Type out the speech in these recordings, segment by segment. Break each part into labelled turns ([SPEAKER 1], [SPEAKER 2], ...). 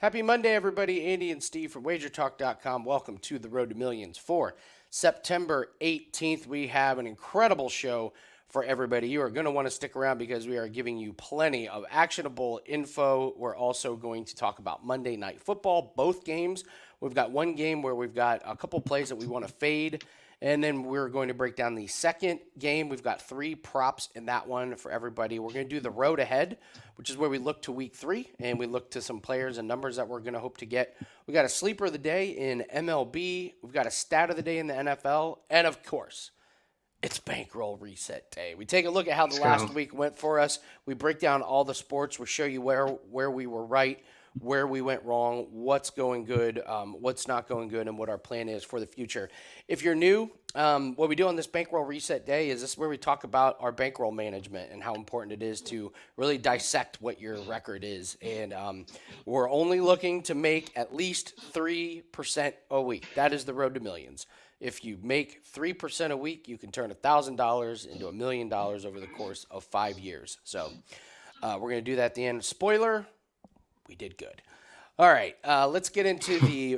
[SPEAKER 1] Happy Monday, everybody. Andy and Steve from WagerTalk.com. Welcome to the Road to Millions for September 18th. We have an incredible show for everybody. You are going to want to stick around because we are giving you plenty of actionable info. We're also going to talk about Monday Night Football, both games. We've got one game where we've got a couple plays that we want to fade. And then we're going to break down the second game. We've got 3 props in that one for everybody. We're going to do the road ahead, which is where we look to week 3, and we look to some players and numbers that we're going to hope to get. We got a sleeper of the day in MLB. We've got a stat of the day in the NFL. And, of course, it's Bankroll Reset Day. We take a look at how the last week went for us. We break down all the sports. We show you where we were right, where we went wrong, what's going good, what's not going good, and what our plan is for the future. If you're new, what we do on this Bankroll Reset Day is this is where we talk about our bankroll management and how important it is to really dissect what your record is. And we're only looking to make at least 3% a week. That is the road to millions. If you make 3% a week, you can turn $1,000 into $1 million over the course of 5 years. So we're going to do that at the end. Spoiler, we did good. All right, let's get into the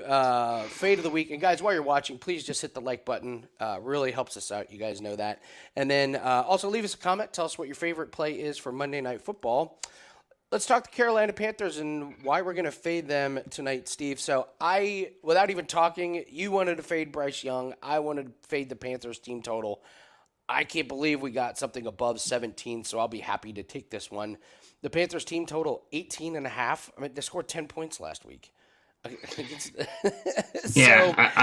[SPEAKER 1] fade of the week. And, guys, while you're watching, please just hit the like button. Really helps us out. You guys know that. And then also leave us a comment. Tell us what your favorite play is for Monday Night Football. Let's talk the Carolina Panthers and why we're going to fade them tonight, Steve. So without even talking, you wanted to fade Bryce Young. I wanted to fade the Panthers team total. I can't believe we got something above 17, so I'll be happy to take this one. The Panthers team total 18.5. I mean, they scored 10 points last week.
[SPEAKER 2] I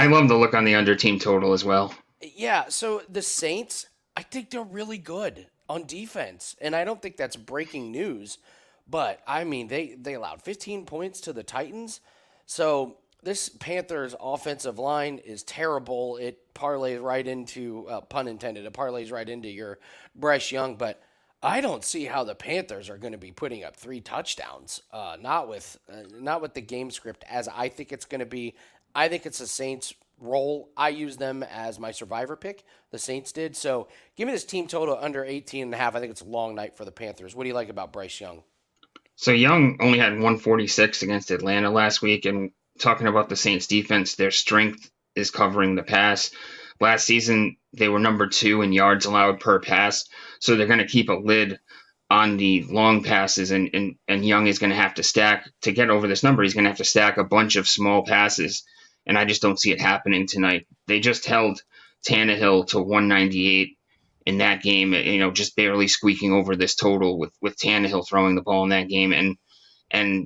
[SPEAKER 2] love the look on the under team total as well.
[SPEAKER 1] Yeah, so the Saints, I think they're really good on defense, and I don't think that's breaking news. But, I mean, they allowed 15 points to the Titans. So this Panthers offensive line is terrible. It parlays right into, pun intended, it parlays right into your Bryce Young. But I don't see how the Panthers are going to be putting up 3 touchdowns. Not with the game script as I think it's going to be. I think it's the Saints' roll. I use them as my survivor pick. The Saints did. So give me this team total under 18.5. I think it's a long night for the Panthers. What do you like about Bryce Young?
[SPEAKER 2] So Young only had 146 against Atlanta last week, and talking about the Saints defense, their strength is covering the pass. Last season, they were number 2 in yards allowed per pass, so they're going to keep a lid on the long passes, and Young is going to have to stack, to get over this number, he's going to have to stack a bunch of small passes, and I just don't see it happening tonight. They just held Tannehill to 198 in that game, just barely squeaking over this total with Tannehill throwing the ball in that game. And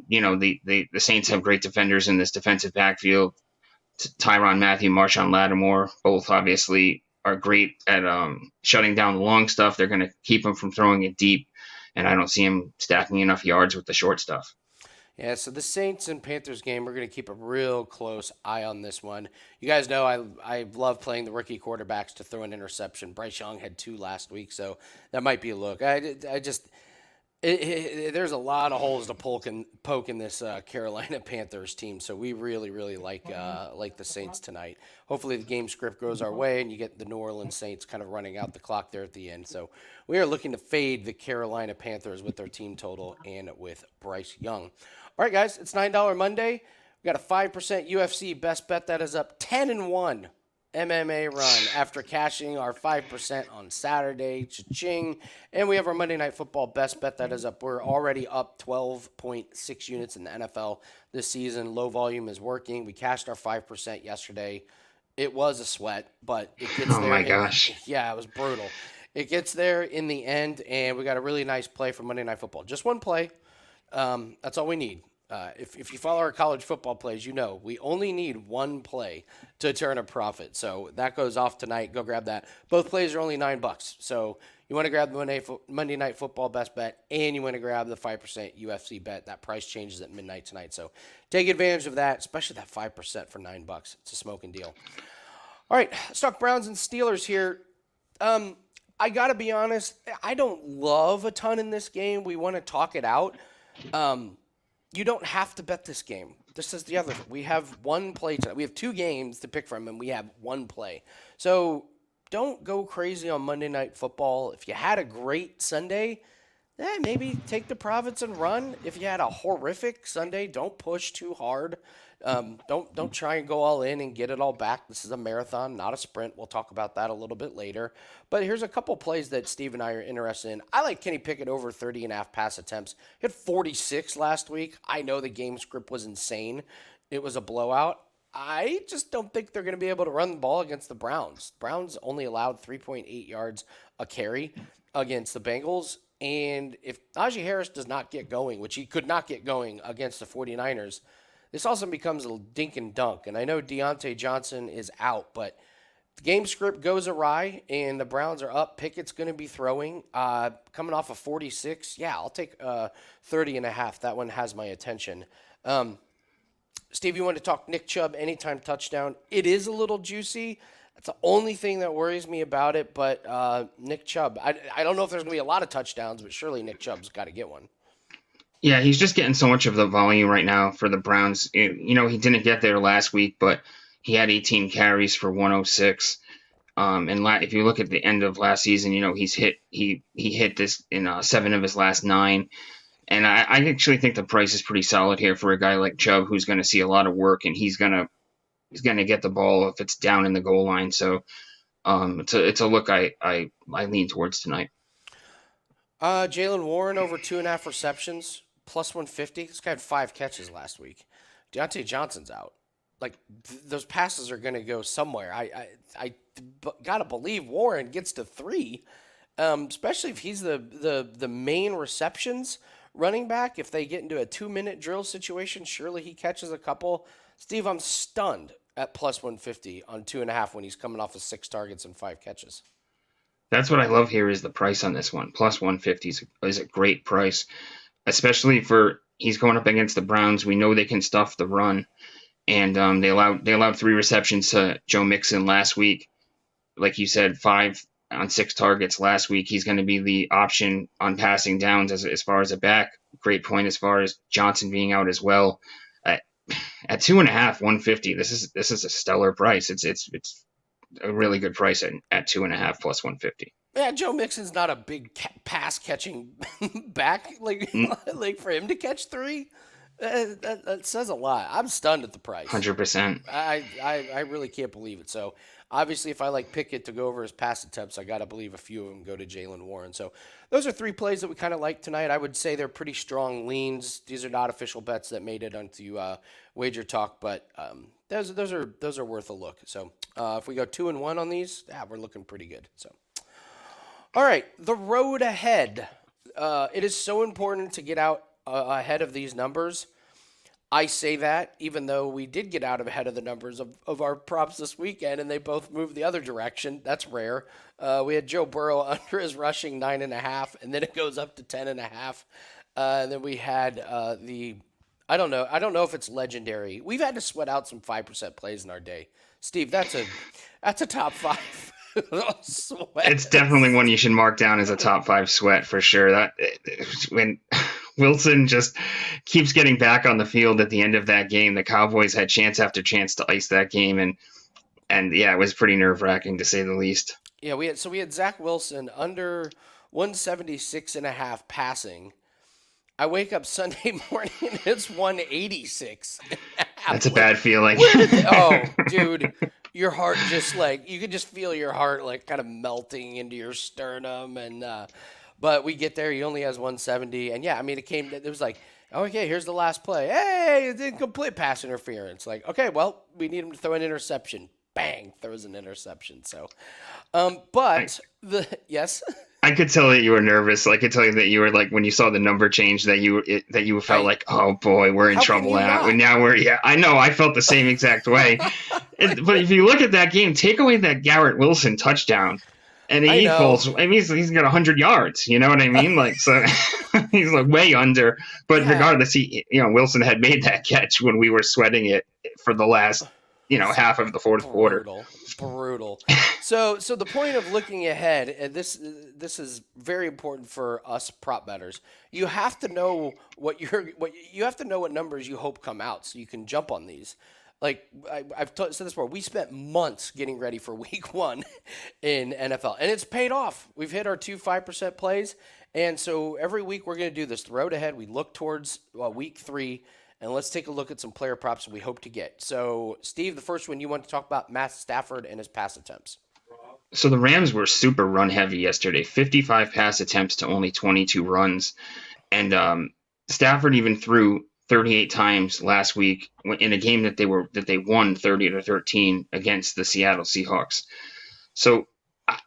[SPEAKER 2] the Saints have great defenders in this defensive backfield. Tyrann Mathieu, Marshawn Lattimore, both obviously are great at shutting down the long stuff. They're going to keep him from throwing it deep, and I don't see him stacking enough yards with the short stuff.
[SPEAKER 1] Yeah, so the Saints and Panthers game, we're going to keep a real close eye on this one. You guys know I love playing the rookie quarterbacks to throw an interception. Bryce Young had 2 last week, so that might be a look. There's a lot of holes to poke in this Carolina Panthers team, so we really, really like the Saints tonight. Hopefully the game script goes our way, and you get the New Orleans Saints kind of running out the clock there at the end. So we are looking to fade the Carolina Panthers with their team total and with Bryce Young. All right, guys, it's $9 Monday. We got a 5% UFC best bet that is up 10-1 MMA run after cashing our 5% on Saturday. Cha-ching. And we have our Monday Night Football best bet that is up. We're already up 12.6 units in the NFL this season. Low volume is working. We cashed our 5% yesterday. It was a sweat, but it gets there.
[SPEAKER 2] Oh, my gosh.
[SPEAKER 1] Yeah, it was brutal. It gets there in the end, and we got a really nice play for Monday Night Football. Just one play. That's all we need. If you follow our college football plays, you know we only need one play to turn a profit. So that goes off tonight. Go grab that. Both plays are only $9. So you want to grab the Monday Night Football best bet, and you want to grab the 5% UFC bet. That price changes at midnight tonight. So take advantage of that, especially that 5% for $9. It's a smoking deal. All right, let's talk Browns and Steelers here. I got to be honest, I don't love a ton in this game. We want to talk it out. You don't have to bet this game. This is the other thing. We have one play tonight. We have 2 games to pick from, and we have one play. So don't go crazy on Monday Night Football. If you had a great Sunday, maybe take the profits and run. If you had a horrific Sunday, don't push too hard. Don't try and go all in and get it all back. This is a marathon, not a sprint. We'll talk about that a little bit later. But here's a couple plays that Steve and I are interested in. I like Kenny Pickett over 30 and a half pass attempts. He had 46 last week. I know the game script was insane. It was a blowout. I just don't think they're going to be able to run the ball against the Browns. Browns only allowed 3.8 yards a carry against the Bengals. And if Najee Harris does not get going, which he could not get going against the 49ers, this also becomes a dink and dunk. And I know Deontay Johnson is out, but the game script goes awry and the Browns are up. Pickett's going to be throwing. Coming off of 46, yeah, I'll take 30 and a half. That one has my attention. Steve, you want to talk Nick Chubb anytime touchdown? It is a little juicy. That's the only thing that worries me about it. But Nick Chubb, I don't know if there's going to be a lot of touchdowns, but surely Nick Chubb's got to get one.
[SPEAKER 2] Yeah, he's just getting so much of the volume right now for the Browns. You know, he didn't get there last week, but he had 18 carries for 106. If you look at the end of last season, you know, he hit this in 7 of his last 9. And I actually think the price is pretty solid here for a guy like Chubb, who's going to see a lot of work, and he's gonna get the ball if it's down in the goal line. So it's a look I lean towards tonight.
[SPEAKER 1] Jalen Warren over 2.5 receptions, plus 150. This guy had 5 catches last week. Deontay Johnson's out. Like those passes are going to go somewhere. Gotta believe Warren gets to 3, especially if he's the main receptions running back. If they get into a 2-minute drill situation, surely he catches a couple. Steve, I'm stunned at plus 150 on 2.5 when he's coming off of 6 targets and 5 catches.
[SPEAKER 2] That's what I love here is the price on this one. Plus 150 is a great price, especially for he's going up against the Browns. We know they can stuff the run, and they allowed 3 receptions to Joe Mixon last week. Like you said, 5 on 6 targets last week. He's going to be the option on passing downs as far as a back. Great point as far as Johnson being out as well. At 2.5, 150. This is a stellar price. It's a really good price at 2.5 plus 150.
[SPEAKER 1] Yeah, Joe Mixon's not a big pass catching back. Like for him to catch 3, that says a lot. I'm stunned at the price.
[SPEAKER 2] 100%.
[SPEAKER 1] I really can't believe it. So obviously, if I like Pickett to go over his pass attempts, I gotta believe a few of them go to Jalen Warren. So those are 3 plays that we kind of like tonight. I would say they're pretty strong leans. These are not official bets that made it onto WagerTalk, but those are worth a look. So if we go 2-1 on these, we're looking pretty good. So all right, the road ahead. It is so important to get out ahead of these numbers. I say that even though we did get out ahead of the numbers of our props this weekend and they both moved the other direction. That's rare. We had Joe Burrow under his rushing 9.5, and then it goes up to 10.5. And then we had I don't know if it's legendary. We've had to sweat out some 5% plays in our day. Steve, that's a top 5. Sweat.
[SPEAKER 2] It's definitely one you should mark down as a top 5 sweat for sure. That when Wilson just keeps getting back on the field at the end of that game, the Cowboys had chance after chance to ice that game, and yeah, it was pretty nerve-wracking to say the least.
[SPEAKER 1] Yeah, we had Zach Wilson under 176.5 passing. I wake up Sunday morning and it's 186.
[SPEAKER 2] That's a bad feeling.
[SPEAKER 1] Dude, your heart just you could just feel your heart kind of melting into your sternum. And but we get there, he only has 170. And yeah, I mean, it was like, okay, here's the last play. Hey, it's incomplete, pass interference. Like, okay, well, we need him to throw an interception. Bang, throws an interception. So, yes.
[SPEAKER 2] I could tell that you were nervous. I could tell you that you were when you saw the number change that you felt like, oh boy, we're in trouble now. I know, I felt the same exact way. But if you look at that game, take away that Garrett Wilson touchdown, and he equals. I mean, he's got 100 yards. You know what I mean? So he's way under. But regardless, Wilson had made that catch when we were sweating it for the last half of the fourth quarter.
[SPEAKER 1] Brutal. So the point of looking ahead, and this is very important for us prop bettors. You have to know what numbers you hope come out, so you can jump on these. Like said this before, we spent months getting ready for Week 1 in NFL, and it's paid off. We've hit our 5% plays, and so every week we're going to do this. The road ahead, we look towards Week 3, and let's take a look at some player props we hope to get. So, Steve, the first one you want to talk about Matt Stafford and his pass attempts.
[SPEAKER 2] So the Rams were super run heavy yesterday, 55 pass attempts to only 22 runs. And Stafford even threw 38 times last week in a game that they won 30-13 against the Seattle Seahawks. So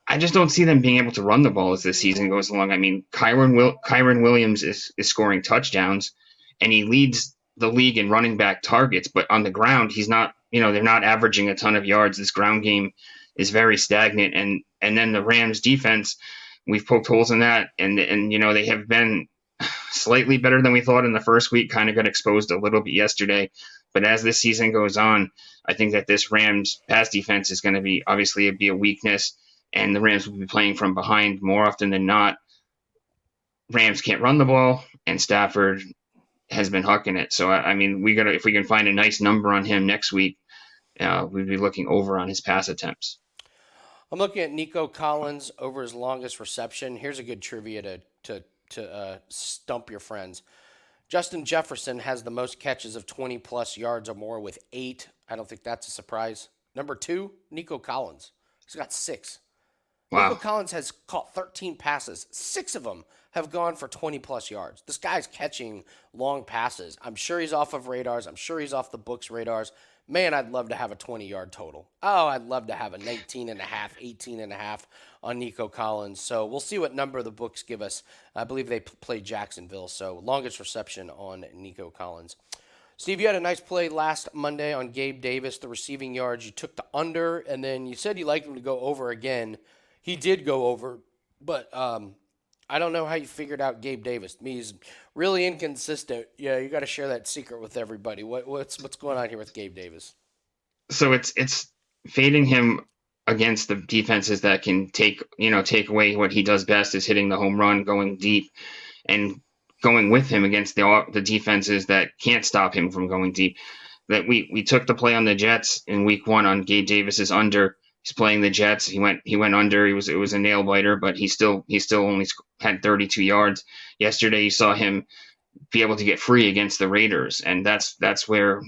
[SPEAKER 2] I just don't see them being able to run the ball as this season goes along. I mean, Kyron Williams is scoring touchdowns, and he leads the league in running back targets. But on the ground, he's not. They're not averaging a ton of yards. This ground game is very stagnant, and then the Rams defense, we've poked holes in that, and they have been slightly better than we thought in the first week. Kind of got exposed a little bit yesterday, but as this season goes on, I think that this Rams pass defense is going to be obviously a weakness, and the Rams will be playing from behind more often than not. Rams can't run the ball, and Stafford has been hucking it. So I mean, if we can find a nice number on him next week, we'd be looking over on his pass attempts.
[SPEAKER 1] I'm looking at Nico Collins over his longest reception. Here's a good trivia to stump your friends. Justin Jefferson has the most catches of 20-plus yards or more with 8. I don't think that's a surprise. Number 2, Nico Collins. He's got 6.
[SPEAKER 2] Wow.
[SPEAKER 1] Nico Collins has caught 13 passes. 6 of them have gone for 20-plus yards. This guy's catching long passes. I'm sure he's off of radars. I'm sure he's off the books' radars. Man, I'd love to have a 20-yard total. Oh, I'd love to have a 19.5, 18.5 on Nico Collins. So we'll see what number the books give us. I believe they played Jacksonville, so longest reception on Nico Collins. Steve, you had a nice play last Monday on Gabe Davis, the receiving yards. You took the under, and then you said you liked him to go over again. He did go over, but I don't know how you figured out Gabe Davis. To me, he's really inconsistent. Yeah, you got to share that secret with everybody. What's going on here with Gabe Davis?
[SPEAKER 2] So it's fading him against the defenses that can take away what he does best, is hitting the home run, going deep, and going with him against the defenses that can't stop him from going deep. That we took the play on the Jets in Week 1 on Gabe Davis's under. He's playing the Jets. He went under. It was a nail biter, but he still only had 32 yards. Yesterday, you saw him be able to get free against the Raiders, and that's where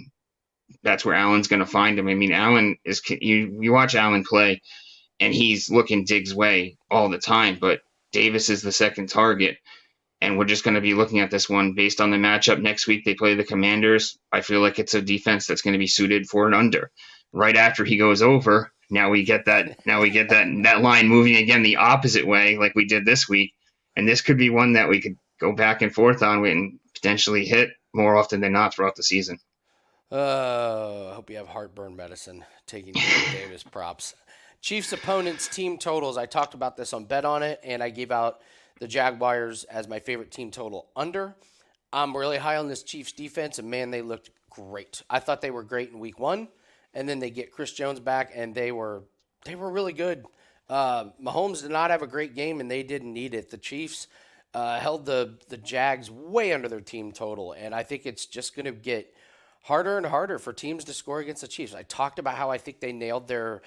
[SPEAKER 2] Allen's going to find him. I mean, Allen is you watch Allen play, and he's looking Diggs' way all the time, but Davis is the second target, and we're just going to be looking at this one based on the matchup next week. They play the Commanders. I feel like it's a defense that's going to be suited for an under. Right after he goes over, now we get that line moving again the opposite way, like we did this week, and this could be one that we could go back and forth on and potentially hit more often than not throughout the season.
[SPEAKER 1] I hope you have heartburn medicine taking Davis props. Chiefs opponents team totals. I talked about this on Bet On It, and I gave out the Jaguars as my favorite team total under. I'm really high on this Chiefs defense, and man, they looked great. I thought they were great in Week 1. And then they get Chris Jones back, and they were really good. Mahomes did not have a great game, and they didn't need it. The Chiefs held the Jags way under their team total, and I think it's just going to get harder and harder for teams to score against the Chiefs. I talked about how I think they nailed their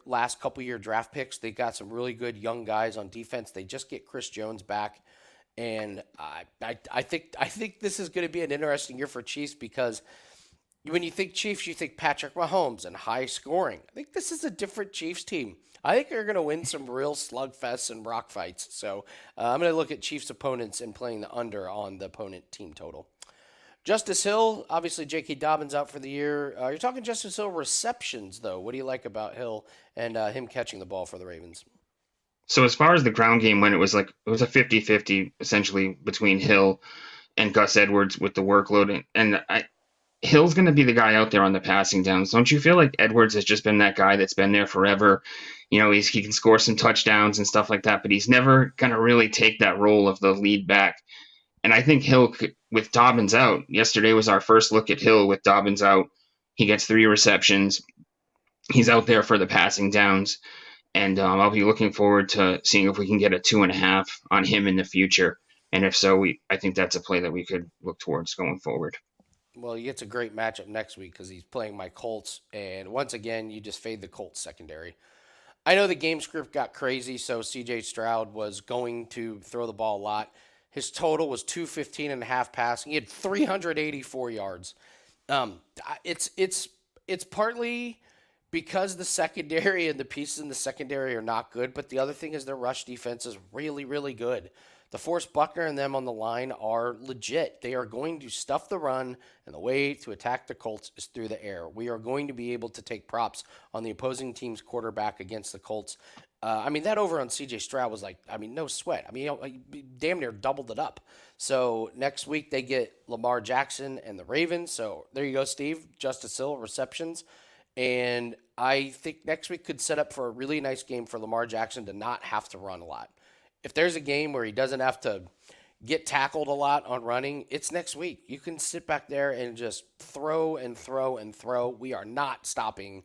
[SPEAKER 1] last couple year draft picks. They got some really good young guys on defense. They just get Chris Jones back, and I think this is going to be an interesting year for Chiefs because when you think Chiefs, you think Patrick Mahomes and high scoring. I think this is a different Chiefs team. I think they're going to win some real slugfests and rock fights. So I'm going to look at Chiefs opponents and playing the under on the opponent team total. Justice Hill, obviously J.K. Dobbins out for the year. You're talking Justice Hill receptions, though. What do you like about Hill and him catching the ball for the Ravens?
[SPEAKER 2] So as far as the ground game went, it was a 50-50 essentially between Hill and Gus Edwards with the workload. And Hill's going to be the guy out there on the passing downs. Don't you feel like Edwards has just been that guy that's been there forever? He can score some touchdowns and stuff like that, but he's never going to really take that role of the lead back. And I think Hill, with Dobbins out, yesterday was our first look at Hill with Dobbins out. He gets 3 receptions. He's out there for the passing downs. And I'll be looking forward to seeing if we can get a 2.5 on him in the future. And if so, I think that's a play that we could look towards going forward.
[SPEAKER 1] Well, he gets a great matchup next week because he's playing my Colts, and once again, you just fade the Colts secondary. I know the game script got crazy, so C.J. Stroud was going to throw the ball a lot. His total was 215 and a half passing. He had 384 yards. Um, it's partly because the secondary and the pieces in the secondary are not good, but the other thing is their rush defense is really, really good. The Forrest Buckner and them on the line are legit. They are going to stuff the run, and the way to attack the Colts is through the air. We are going to be able to take props on the opposing team's quarterback against the Colts. That over on CJ Stroud was like, no sweat. He damn near doubled it up. So next week they get Lamar Jackson and the Ravens. So there you go, Steve. Justice Hill receptions. And I think next week could set up for a really nice game for Lamar Jackson to not have to run a lot. If there's a game where he doesn't have to get tackled a lot on running, it's next week. You can sit back there and just throw and throw and throw. We are not stopping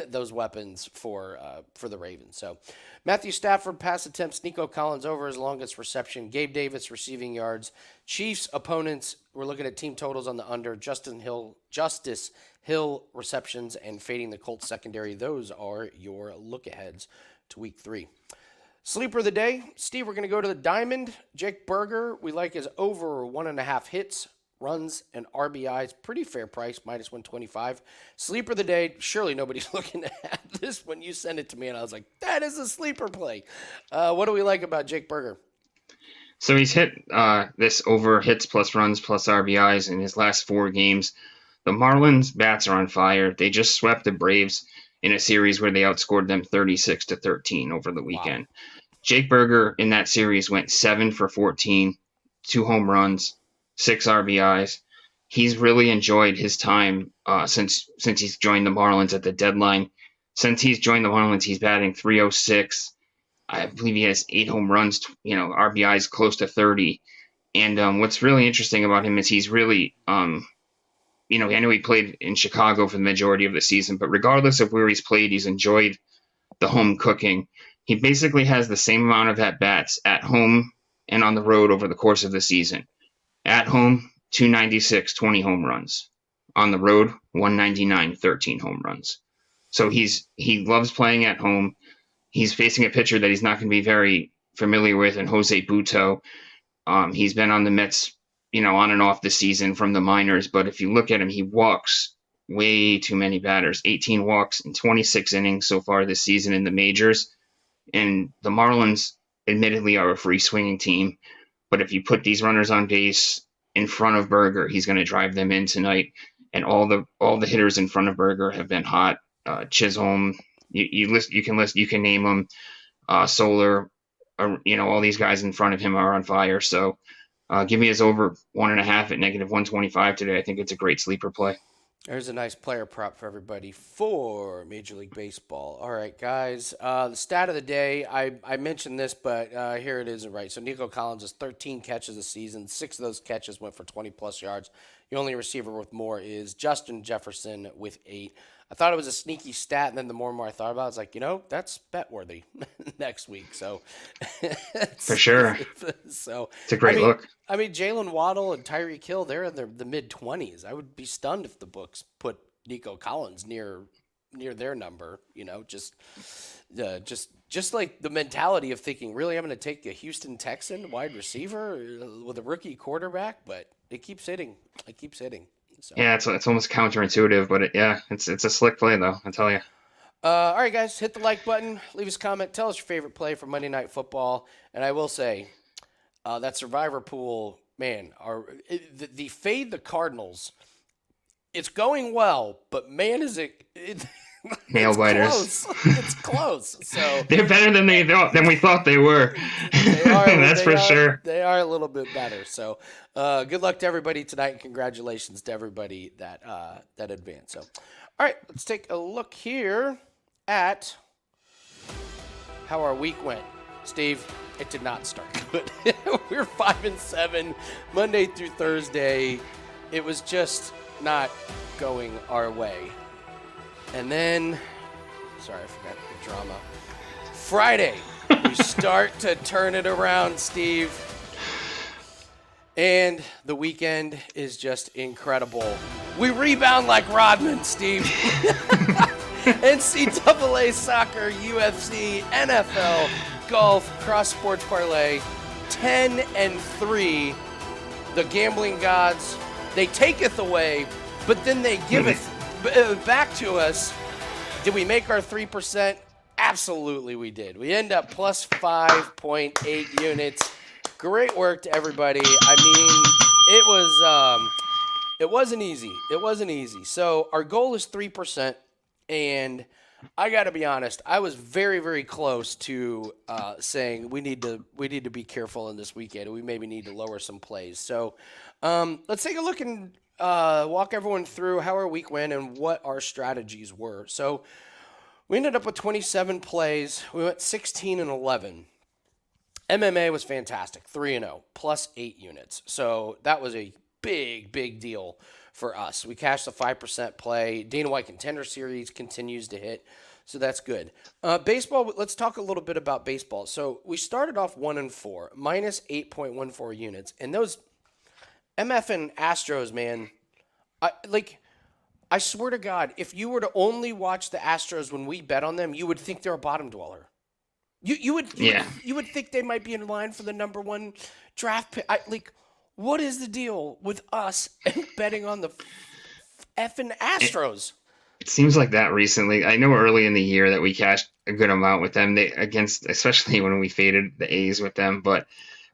[SPEAKER 1] those weapons for the Ravens. So Matthew Stafford pass attempts, Nico Collins over his longest reception, Gabe Davis receiving yards. Chiefs opponents, we're looking at team totals on the under, Justice Hill receptions, and fading the Colts secondary. Those are your look aheads to week 3. Sleeper of the day, Steve, we're going to go to the Diamond. Jake Berger, we like his over 1.5 hits, runs, and RBIs. Pretty fair price, minus 125. Sleeper of the day, surely nobody's looking at this when you send it to me, and I was like, that is a sleeper play. What do we like about Jake Berger?
[SPEAKER 2] So he's hit this over hits plus runs plus RBIs in his last 4 games. The Marlins bats are on fire. They just swept the Braves in a series where they outscored them 36-13 over the weekend. Wow. Jake Berger in that series went 7 for 14, 2 home runs, 6 RBIs. He's really enjoyed his time since he's joined the Marlins at the deadline. Since he's joined the Marlins, he's batting .306. I believe he has 8 home runs, RBIs close to 30. And what's really interesting about him is he's really, I know he played in Chicago for the majority of the season, but regardless of where he's played, he's enjoyed the home cooking. He basically has the same amount of at-bats at home and on the road over the course of the season. At home, 296, 20 home runs. On the road, 199, 13 home runs. So he loves playing at home. He's facing a pitcher that he's not going to be very familiar with in Jose Butto. He's been on the Mets, on and off this season from the minors. But if you look at him, he walks way too many batters. 18 walks in 26 innings so far this season in the majors. And the Marlins, admittedly, are a free swinging team. But if you put these runners on base in front of Berger, he's going to drive them in tonight. And all the hitters in front of Berger have been hot. Chisholm, you can name them. Soler, all these guys in front of him are on fire. So give me his over 1.5 at -125 today. I think it's a great sleeper play.
[SPEAKER 1] There's a nice player prop for everybody for Major League Baseball. All right, guys. The stat of the day, I mentioned this, but here it is. Right. So Nico Collins has 13 catches this season. 6 of those catches went for 20-plus yards. The only receiver with more is Justin Jefferson with 8. I thought it was a sneaky stat, and then the more and more I thought about it, I was like, that's bet-worthy next week. So
[SPEAKER 2] for sure.
[SPEAKER 1] So
[SPEAKER 2] it's a great look.
[SPEAKER 1] Jalen Waddle and Tyreek Hill, they're in the mid-20s. I would be stunned if the books put Nico Collins near their number. Just like the mentality of thinking, really, I'm going to take a Houston Texan wide receiver with a rookie quarterback, but it keeps hitting. So.
[SPEAKER 2] Yeah, it's almost counterintuitive, but it's a slick play though, I tell you.
[SPEAKER 1] All right, guys, hit the like button, leave us a comment, tell us your favorite play for Monday Night Football, and I will say that Survivor pool, man, the fade the Cardinals. It's going well, but man, is it
[SPEAKER 2] nail biters.
[SPEAKER 1] Close. It's close. So
[SPEAKER 2] they're better than we thought they were.
[SPEAKER 1] They are.
[SPEAKER 2] That's for sure.
[SPEAKER 1] They are a little bit better. So good luck to everybody tonight, and congratulations to everybody that advanced. So, all right, let's take a look here at how our week went. Steve, it did not start good. We're 5-7 Monday through Thursday. It was just not going our way. And then, sorry, I forgot the drama. Friday, we start to turn it around, Steve. And the weekend is just incredible. We rebound like Rodman, Steve. NCAA soccer, UFC, NFL, golf, cross sports parlay, 10-3. The gambling gods, they taketh away, but then they giveth back to us. Did we make our 3%? Absolutely we did. We end up plus 5.8 units. Great work to everybody. I mean, it wasn't easy. It wasn't easy. So our goal is 3%, and I got to be honest. I was very, very close to saying we need to be careful in this weekend. We maybe need to lower some plays. So let's take a look and walk everyone through how our week went and what our strategies were. So we ended up with 27 plays. We went 16-11. MMA was fantastic, 3-0, plus 8 units. So that was a big, big deal for us. We cashed the 5% play. Dana White Contender Series continues to hit, so that's good. Baseball, let's talk a little bit about baseball. So we started off 1-4, minus 8.14 units. And those MF and Astros, man, I swear to God, if you were to only watch the Astros when we bet on them, you would think they're a bottom dweller. You would think they might be in line for the number one draft pick. What is the deal with us betting on the effing Astros?
[SPEAKER 2] It seems like that recently. I know early in the year that we cashed a good amount with them. Especially when we faded the A's with them. But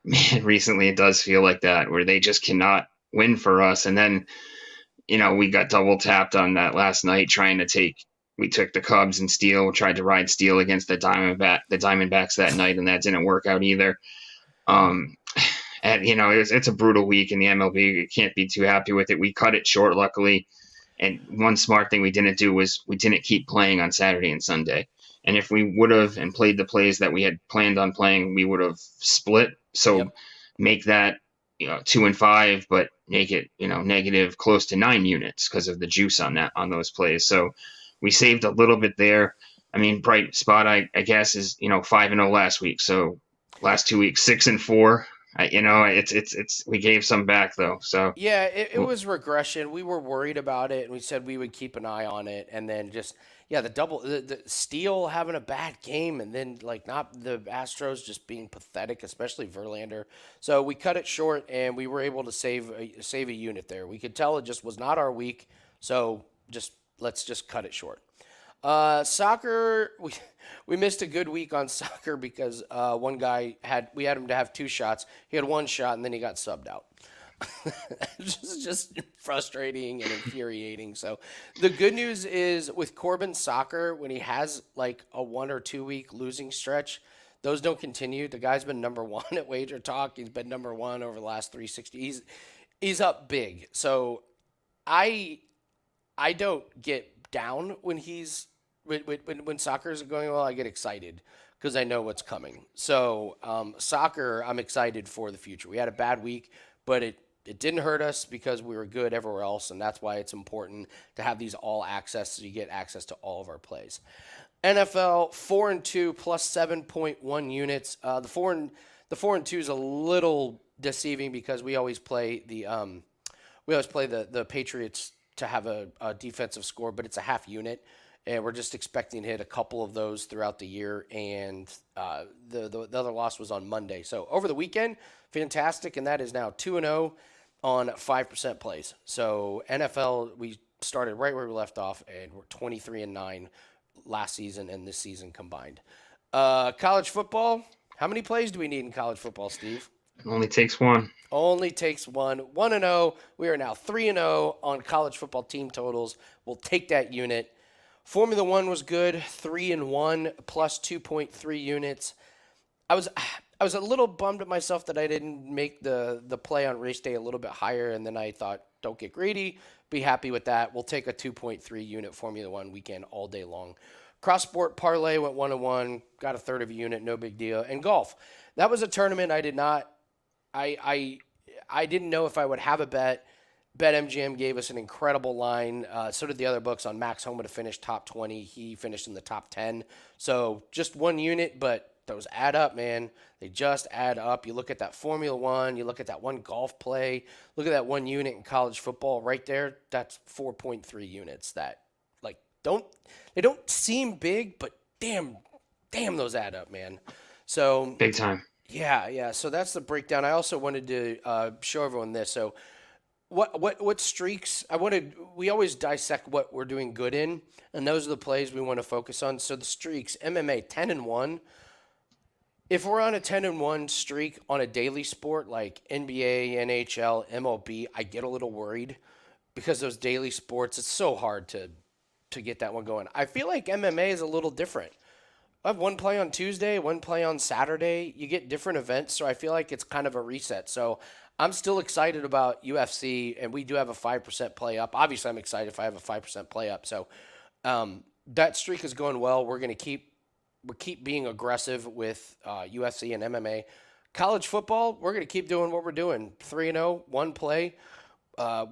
[SPEAKER 2] man, recently it does feel like that, where they just cannot win for us. And then, we got double tapped on that last night we took the Cubs and tried to ride Steele against the Diamondbacks that night, and that didn't work out either. And it's a brutal week in the MLB. You can't be too happy with it. We cut it short, luckily. And one smart thing we didn't do was we didn't keep playing on Saturday and Sunday. And if we would have and played the plays that we had planned on playing, we would have split. So make that 2-5, but make it negative close to 9 units because of the juice on those plays. So we saved a little bit there. I mean, bright spot I guess is 5-0 last week. So last 2 weeks 6-4. It's we gave some back though. So
[SPEAKER 1] yeah, it was regression. We were worried about it, and we said we would keep an eye on it, and then the Steele having a bad game, and then not the Astros just being pathetic, especially Verlander. So we cut it short, and we were able to save a unit there. We could tell it just was not our week, so let's just cut it short. Soccer, we missed a good week on soccer because one guy we had him to have 2 shots. He had 1 shot, and then he got subbed out. just frustrating and infuriating. So the good news is with Corbin Soccer, when he has a 1 or 2 week losing stretch, those don't continue. The guy's been number 1 at WagerTalk. He's been number 1 over the last 360. He's up big. So I don't get down when when soccer is going well. I get excited because I know what's coming. So soccer, I'm excited for the future. We had a bad week, but it didn't hurt us because we were good everywhere else, and that's why it's important to have these all access so you get access to all of our plays. NFL 4-2 plus 7.1 units. The 4-2 is a little deceiving because we always play the Patriots to have a defensive score, but it's a half unit. And we're just expecting to hit a couple of those throughout the year. And the other loss was on Monday. So over the weekend, fantastic. And that is now 2-0 on 5% plays. So NFL, we started right where we left off, and we're 23-9 last season and this season combined. College football, how many plays do we need in college football, Steve?
[SPEAKER 2] It only takes one.
[SPEAKER 1] Only takes one. 1-0. We are now 3-0 on college football team totals. We'll take that unit. Formula One was good, 3-1 plus 2.3 units. I was a little bummed at myself that I didn't make the play on race day a little bit higher, and then I thought, don't get greedy, be happy with that. We'll take a 2.3 unit Formula One weekend all day long. Cross sport parlay went 1-1, got a third of a unit, no big deal. And golf, that was a tournament I did not. I didn't know if I would have a bet. BetMGM gave us an incredible line. So did the other books on Max Homa to finish top 20. He finished in the top 10. So just 1 unit, but those add up, man. They just add up. You look at that Formula One, you look at that one golf play, look at that one unit in college football right there. That's 4.3 units that like don't seem big, but damn those add up, man. So
[SPEAKER 2] Big time.
[SPEAKER 1] yeah. So that's the breakdown. I also wanted to show everyone this. So what streaks I wanted we always dissect what we're doing good in, and those are the plays we want to focus on. So the streaks, MMA 10-1. If we're on a 10-1 streak on a daily sport like NBA, NHL, MLB, I get a little worried because those daily sports, it's so hard to get that one going. I feel like MMA is a little different. I have one play on Tuesday, one play on Saturday. You get different events, so I feel like it's kind of a reset. So I'm still excited about UFC, and we do have a 5% play up. Obviously, I'm excited if I have a 5% play up. So that streak is going well. We're going to keep being aggressive with UFC and MMA. College football, we're going to keep doing what we're doing. 3-0, one play.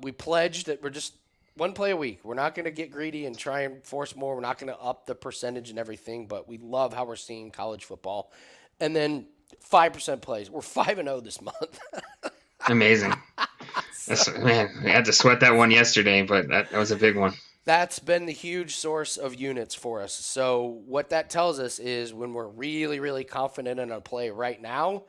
[SPEAKER 1] We pledged that we're just one play a week. We're not going to get greedy and try and force more. We're not going to up the percentage and everything, but we love how we're seeing college football. And then 5% plays. We're 5-0 this month.
[SPEAKER 2] Amazing. Man, we had to sweat that one yesterday, but that was a big one.
[SPEAKER 1] That's been the huge source of units for us. So what that tells us is when we're really, really confident in a play right now,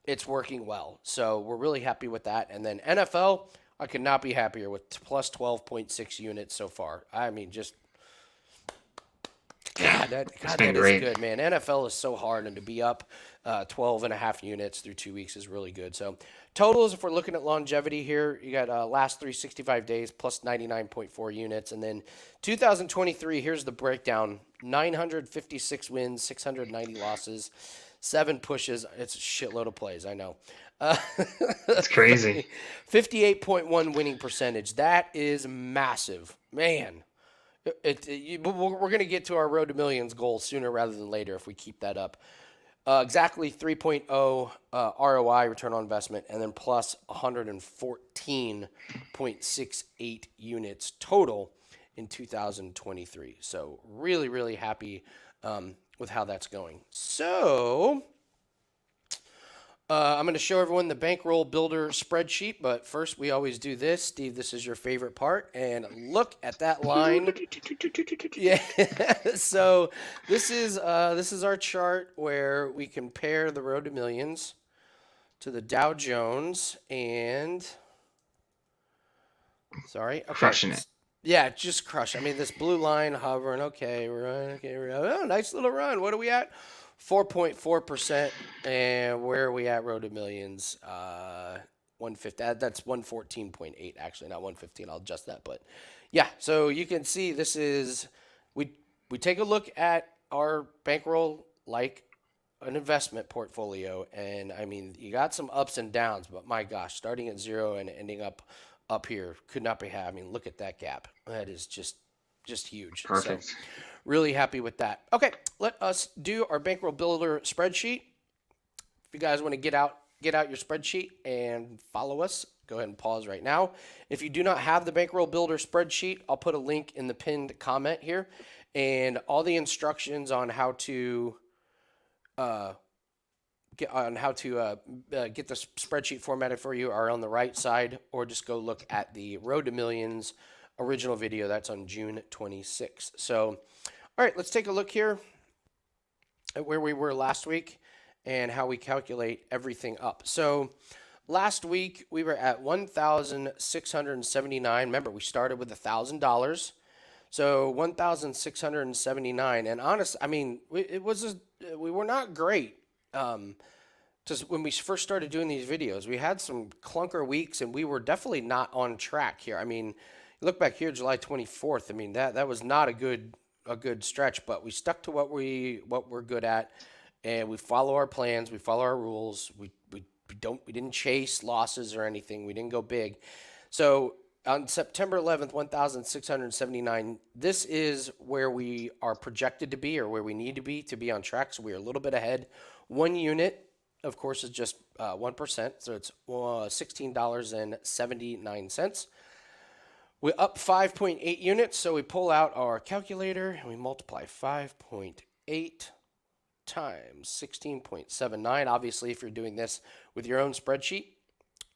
[SPEAKER 1] it's working well. So we're really happy with that. And then NFL, I could not be happier with plus 12.6 units so far. I mean, just that is good, man. NFL is so hard, and to be up 12 and a half units through 2 weeks is really good. So totals, if we're looking at longevity here, you got last 365 days plus 99.4 units. And then 2023, here's the breakdown. 956 wins, 690 losses, 7 pushes. It's a shitload of plays, I know.
[SPEAKER 2] That's crazy.
[SPEAKER 1] 58.1 winning percentage. That is massive. Man. We're going to get to our Road to Millions goal sooner rather than later if we keep that up. Exactly 3.0 ROI, return on investment, and then plus 114.68 units total in 2023. So really, really happy with how that's going. So I'm going to show everyone the Bankroll Builder spreadsheet, but first we always do this. Steve, this is your favorite part, and look at that line. Yeah. So this is our chart where we compare the Road to Millions to the Dow Jones and okay.
[SPEAKER 2] Crushing it.
[SPEAKER 1] Yeah, just crush. I mean, this blue line hovering. Okay, nice little run. What are we at? 4.4%, and where are we at? Road to Millions, 150. That's 114.8 actually, not 115. I'll adjust that, but yeah. So you can see this is we take a look at our bankroll like an investment portfolio, and I mean you got some ups and downs, but my gosh, starting at 0 and ending up here could not be had. I mean, look at that gap. That is just huge.
[SPEAKER 2] Perfect.
[SPEAKER 1] So, really happy with that. Okay, let us do our Bankroll Builder spreadsheet. If you guys want to get out your spreadsheet and follow us, go ahead and pause right now. If you do not have the Bankroll Builder spreadsheet, I'll put a link in the pinned comment here, and all the instructions on how to get the spreadsheet formatted for you are on the right side, or just go look at the Road to Millions original video. That's on June 26th. So, all right, let's take a look here at where we were last week and how we calculate everything up. So last week we were at 1,679. Remember, we started with $1,000. So 1,679. And honest, I mean, we were not great. Just when we first started doing these videos, we had some clunker weeks, and we were definitely not on track here. I mean, look back here, July 24th. I mean, that was not a good stretch, but we stuck to what we're good at, and we follow our plans, we follow our rules. We didn't chase losses or anything. We didn't go big. So on September 11th, 1,679. This is where we are projected to be, or where we need to be on track. So we are a little bit ahead. 1 unit, of course, is just 1%. So it's $16.79. We're up 5.8 units, so we pull out our calculator and we multiply 5.8 times 16.79. Obviously, if you're doing this with your own spreadsheet,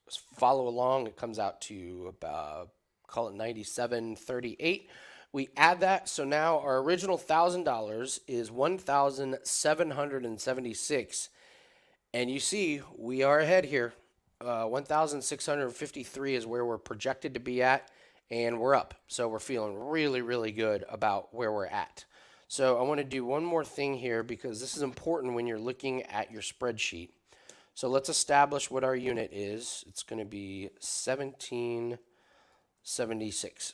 [SPEAKER 1] just follow along. It comes out to about, call it 97.38. We add that, so now our original $1,000 is 1,776, and you see we are ahead here. 1,653 is where we're projected to be at, and we're up. So we're feeling really, really good about where we're at. So I want to do one more thing here because this is important when you're looking at your spreadsheet. So let's establish what our unit is. It's going to be 1776.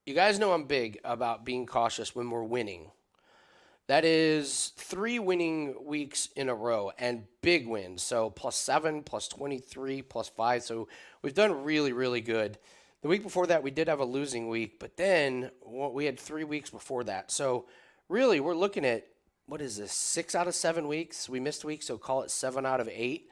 [SPEAKER 1] You guys know I'm big about being cautious when we're winning. That is 3 winning weeks in a row and big wins. So +7, +23, +5. So we've done really, really good. The week before that, we did have a losing week, but then we had 3 weeks before that. So really, we're looking at, what is this, 6 out of 7 weeks? We missed weeks, so call it 7 out of 8.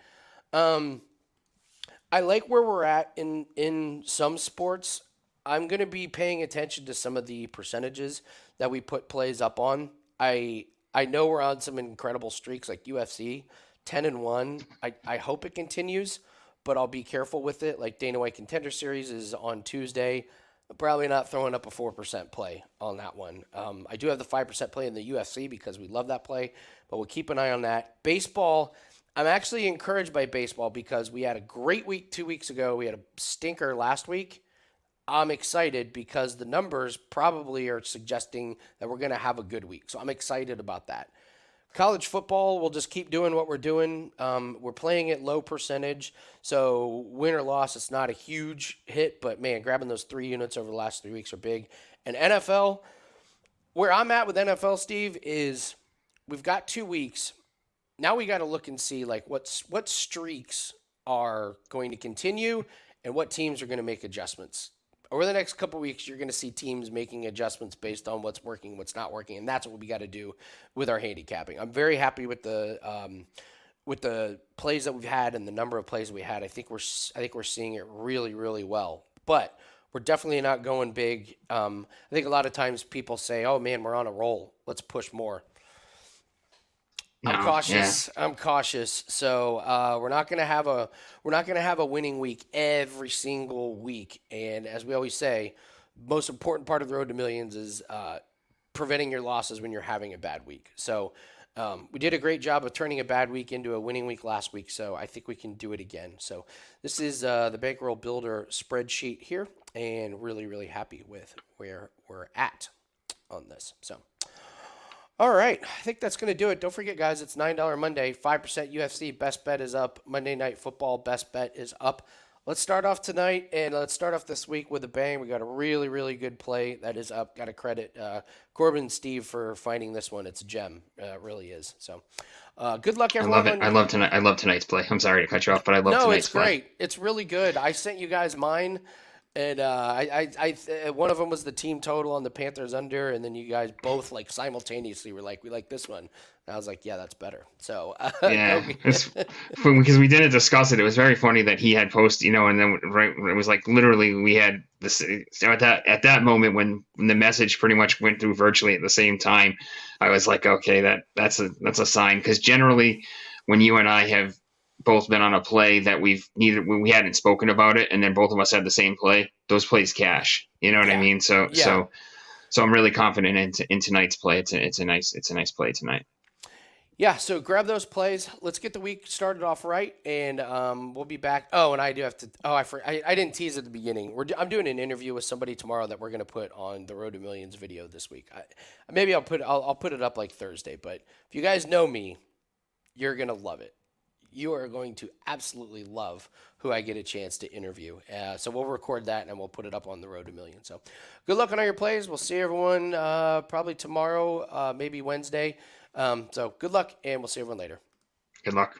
[SPEAKER 1] I like where we're at in some sports. I'm going to be paying attention to some of the percentages that we put plays up on. I know we're on some incredible streaks like UFC, 10-1. I hope it continues, but I'll be careful with it. Like Dana White Contender Series is on Tuesday. I'm probably not throwing up a 4% play on that one. I do have the 5% play in the UFC because we love that play, but we'll keep an eye on that. Baseball, I'm actually encouraged by baseball because we had a great week 2 weeks ago. We had a stinker last week. I'm excited because the numbers probably are suggesting that we're going to have a good week. So I'm excited about that. College football, we'll just keep doing what we're doing. We're playing at low percentage. So win or loss, it's not a huge hit. But, man, grabbing those 3 units over the last 3 weeks are big. And NFL, where I'm at with NFL, Steve, is we've got 2 weeks. Now we got to look and see, like, what streaks are going to continue and what teams are going to make adjustments. Over the next couple of weeks, you're going to see teams making adjustments based on what's working, what's not working, and that's what we got to do with our handicapping. I'm very happy with the plays that we've had and the number of plays we had. I think we're seeing it really, really well, but we're definitely not going big. I think a lot of times people say, "Oh man, we're on a roll. Let's push more."
[SPEAKER 2] No,
[SPEAKER 1] I'm cautious.
[SPEAKER 2] yeah.
[SPEAKER 1] I'm cautious. So we're not gonna have a winning week every single week. And as we always say, most important part of the road to millions is preventing your losses when you're having a bad week. So we did a great job of turning a bad week into a winning week last week. So I think we can do it again. So this is the Bankroll Builder spreadsheet here, and really, really happy with where we're at on this. So. All right, I think that's going to do it. Don't forget, guys, it's $9 Monday, 5% UFC, best bet is up. Monday Night Football, best bet is up. Let's start off tonight, and let's start off this week with a bang. We got a really, really good play that is up. Got to credit Corbin and Steve for finding this one. It's a gem. It really is. So good luck,
[SPEAKER 2] I
[SPEAKER 1] everyone.
[SPEAKER 2] love it. I love tonight. I love tonight's play. I'm sorry to cut you off, but I love
[SPEAKER 1] No,
[SPEAKER 2] tonight's
[SPEAKER 1] it's
[SPEAKER 2] play.
[SPEAKER 1] great. It's really good. I sent you guys mine. And one of them was the team total on the Panthers under, and then you guys both like simultaneously were like, "We like this one." And I was like, "Yeah, that's better." So
[SPEAKER 2] Yeah, because we didn't discuss it. It was very funny that he had posted, and then right, it was like literally we had this. So at that moment when the message pretty much went through virtually at the same time, I was like, okay, that's a sign, because generally when you and I have both been on a play that we hadn't spoken about it, and then both of us had the same play, those plays cash. You know what I
[SPEAKER 1] Yeah.
[SPEAKER 2] mean? So
[SPEAKER 1] Yeah.
[SPEAKER 2] so I'm really confident in tonight's play. It's a nice play tonight.
[SPEAKER 1] Yeah, so grab those plays. Let's get the week started off right, and we'll be back. Oh, and I do have to. Oh, I didn't tease at the beginning. I'm doing an interview with somebody tomorrow that we're going to put on the Road to Millions video this week. Maybe I'll put it up like Thursday. But if you guys know me, you're going to love it. You are going to absolutely love who I get a chance to interview. So we'll record that and we'll put it up on the Road to Millions. So good luck on all your plays. We'll see everyone probably tomorrow, maybe Wednesday. So good luck, and we'll see everyone later.
[SPEAKER 2] Good luck.